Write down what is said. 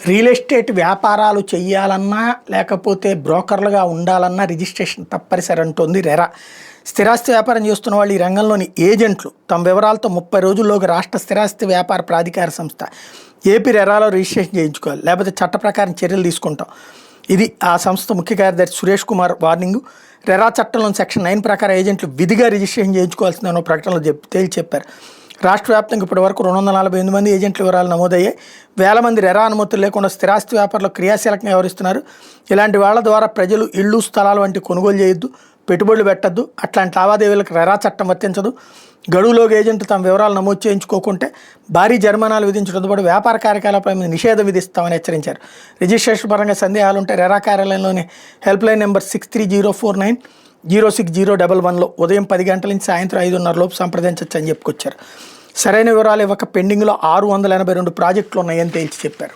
Real estate వ్యాపారాలు చేయాలన్నా లేకపోతే బ్రోకర్లుగా ఉండాలన్నా రిజిస్ట్రేషన్ తప్పనిసరి అంటోంది రెరా. స్థిరాస్తి వ్యాపారం చేస్తున్న వాళ్ళు ఈ రంగంలోని ఏజెంట్లు తమ వివరాలతో 30 రోజుల్లోగా రాష్ట్ర స్థిరాస్తి వ్యాపార ప్రాధికార సంస్థ ఏపీ రెరాలో రిజిస్ట్రేషన్ చేయించుకోవాలి, లేకపోతే చట్ట ప్రకారం చర్యలు తీసుకుంటాం. ఇది ఆ సంస్థ ముఖ్య కార్యదర్శి సురేష్ కుమార్ వార్నింగ్. రెరా చట్టంలోని సెక్షన్ 9 ప్రకారం ఏజెంట్లు విధిగా రిజిస్ట్రేషన్ చేయించుకోవాల్సిందన్న ప్రకటనలో తేల్చి చెప్పారు. రాష్ట్ర వ్యాప్తంగా ఇప్పటి వరకు 248 మంది ఏజెంట్ల వివరాలు నమోదయ్యాయి. వేల మంది రెరా అనుమతులు లేకుండా స్థిరాస్తి వ్యాపారంలో క్రియాశీలకంగా వ్యవహరిస్తున్నారు. ఇలాంటి వాళ్ళ ద్వారా ప్రజలు ఇళ్ళు స్థలాలు వంటి కొనుగోలు చేయొద్దు, పెట్టుబడులు పెట్టద్దు. అట్లాంటి లావాదేవీలకు రెరా చట్టం వర్తించదు. గడువులోగా ఏజెంట్ తమ వివరాలు నమోదు చేయించుకోకుంటే భారీ జరిమానాలు విధించడంతో పాటు వ్యాపార కార్యకలాపాల మీద నిషేధం విధిస్తామని హెచ్చరించారు. రిజిస్ట్రేషన్ పరంగా సందేహాలుంటే రెరా కార్యాలయంలోని హెల్ప్ లైన్ నెంబర్ 6304906011లో ఉదయం 10 గంటల నుంచి సాయంత్రం 5:30 లోపు సంప్రదించవచ్చు అని చెప్పుకొచ్చారు. సరైన వివరాలు ఇవ్వక పెండింగ్లో 682 ప్రాజెక్టులు ఉన్నాయని తేల్చి చెప్పారు.